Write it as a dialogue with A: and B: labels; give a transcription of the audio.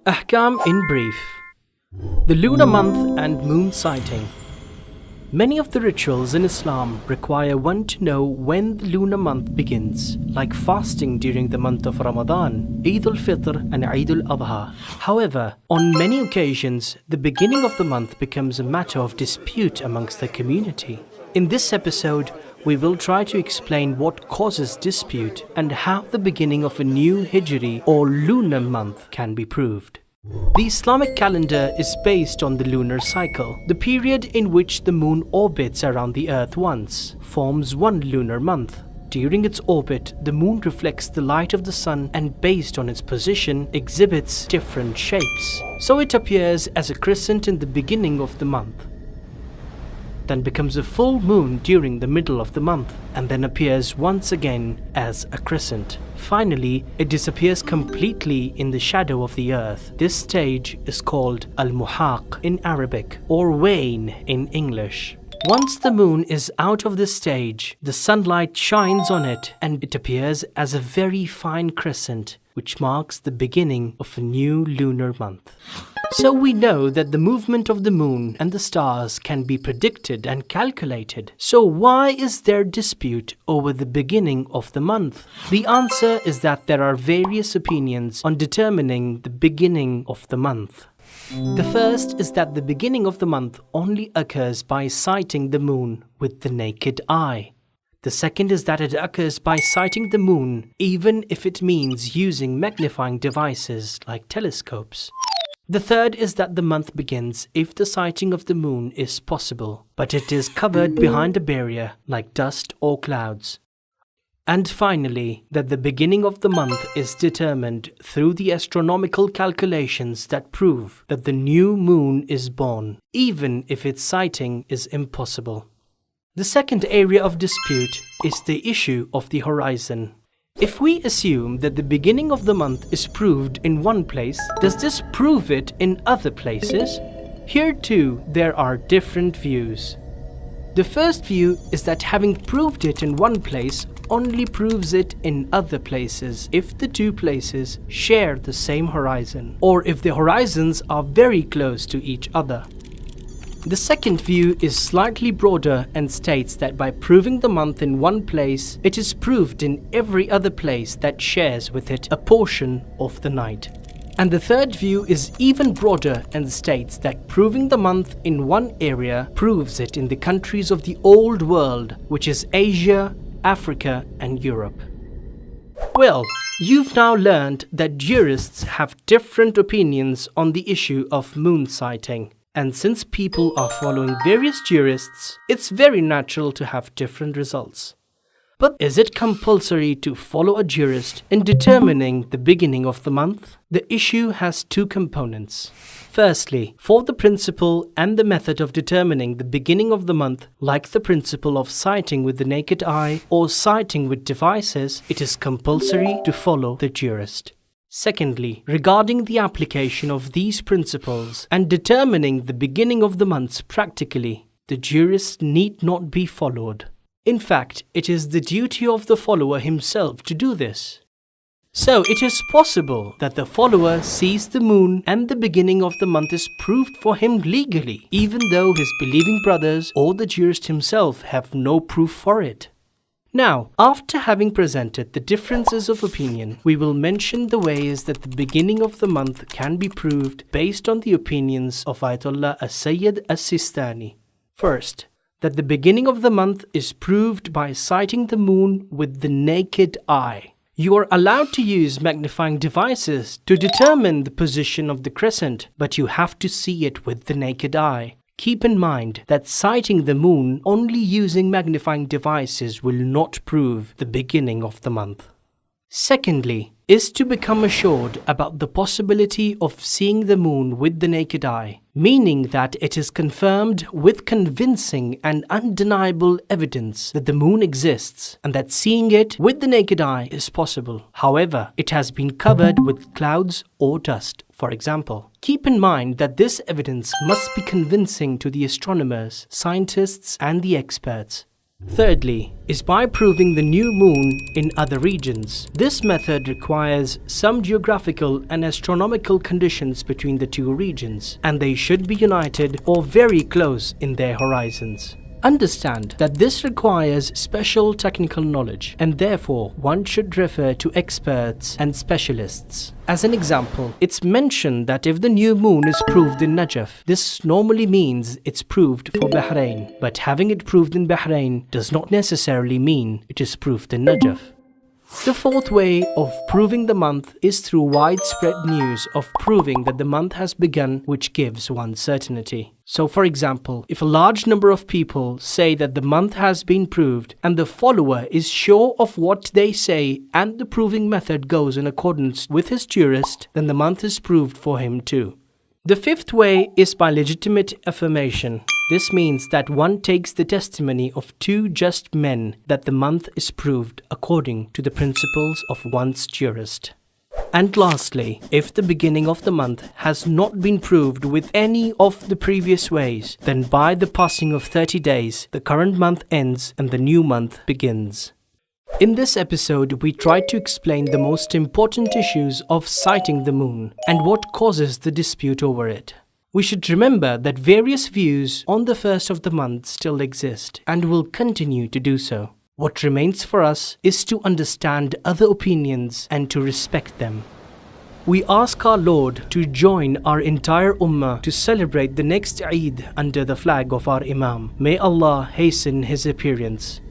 A: Ahkam in brief. The lunar month and moon sighting. Many of the rituals in Islam require one to know when the lunar month begins, like fasting during the month of Ramadan, Eid al-Fitr and Eid al-Adha. However, on many occasions, the beginning of the month becomes a matter of dispute amongst the community. In this episode, we will try to explain what causes dispute and how the beginning of a new Hijri or lunar month can be proved. The Islamic calendar is based on the lunar cycle. The period in which the moon orbits around the earth once forms one lunar month. During its orbit, the moon reflects the light of the sun and based on its position exhibits different shapes. So it appears as a crescent in the beginning of the month, then becomes a full moon during the middle of the month, and then appears once again as a crescent. Finally, it disappears completely in the shadow of the earth. This stage is called al-muhaq in Arabic or wane in English. Once the moon is out of this stage, the sunlight shines on it and it appears as a very fine crescent, which marks the beginning of a new lunar month. So we know that the movement of the moon and the stars can be predicted and calculated. So why is there dispute over the beginning of the month? The answer is that there are various opinions on determining the beginning of the month. The first is that the beginning of the month only occurs by sighting the moon with the naked eye. The second is that it occurs by sighting the moon, even if it means using magnifying devices like telescopes. The third is that the month begins if the sighting of the moon is possible, but it is covered behind a barrier like dust or clouds. And finally, that the beginning of the month is determined through the astronomical calculations that prove that the new moon is born, even if its sighting is impossible. The second area of dispute is the issue of the horizon. If we assume that the beginning of the month is proved in one place, does this prove it in other places? Here too, there are different views. The first view is that having proved it in one place only proves it in other places if the two places share the same horizon, or if the horizons are very close to each other. The second view is slightly broader and states that by proving the month in one place, it is proved in every other place that shares with it a portion of the night. And the third view is even broader and states that proving the month in one area proves it in the countries of the old world, which is Asia, Africa, and Europe. Well, you've now learned that jurists have different opinions on the issue of moon sighting. And since people are following various jurists, it's very natural to have different results. But is it compulsory to follow a jurist in determining the beginning of the month? The issue has two components. Firstly, for the principle and the method of determining the beginning of the month, like the principle of sighting with the naked eye or sighting with devices, it is compulsory to follow the jurist. Secondly, regarding the application of these principles and determining the beginning of the months practically, the jurist need not be followed. In fact, it is the duty of the follower himself to do this. So it is possible that the follower sees the moon and the beginning of the month is proved for him legally, even though his believing brothers or the jurist himself have no proof for it. Now, after having presented the differences of opinion, we will mention the ways that the beginning of the month can be proved based on the opinions of Ayatollah As-Sayyid As-Sistani. First, that the beginning of the month is proved by sighting the moon with the naked eye. You are allowed to use magnifying devices to determine the position of the crescent, but you have to see it with the naked eye. Keep in mind that sighting the moon only using magnifying devices will not prove the beginning of the month. Secondly, is to become assured about the possibility of seeing the moon with the naked eye, meaning that it is confirmed with convincing and undeniable evidence that the moon exists and that seeing it with the naked eye is possible. However, it has been covered with clouds or dust, for example. Keep in mind that this evidence must be convincing to the astronomers, scientists, and the experts. Thirdly, is by proving the new moon in other regions. This method requires some geographical and astronomical conditions between the two regions, and they should be united or very close in their horizons. Understand that this requires special technical knowledge, and therefore one should refer to experts and specialists. As an example, it's mentioned that if the new moon is proved in Najaf, this normally means it's proved for Bahrain, but having it proved in Bahrain does not necessarily mean it is proved in Najaf. The fourth way of proving the month is through widespread news of proving that the month has begun, which gives one certainty. So for example, if a large number of people say that the month has been proved and the follower is sure of what they say and the proving method goes in accordance with his jurist, then the month is proved for him too. The fifth way is by legitimate affirmation. This means that one takes the testimony of two just men that the month is proved according to the principles of one's jurist. And lastly, if the beginning of the month has not been proved with any of the previous ways, then by the passing of 30 days, the current month ends and the new month begins. In this episode, we tried to explain the most important issues of sighting the moon and what causes the dispute over it. We should remember that various views on the first of the month still exist and will continue to do so. What remains for us is to understand other opinions and to respect them. We ask our Lord to join our entire Ummah to celebrate the next Eid under the flag of our Imam. May Allah hasten his appearance.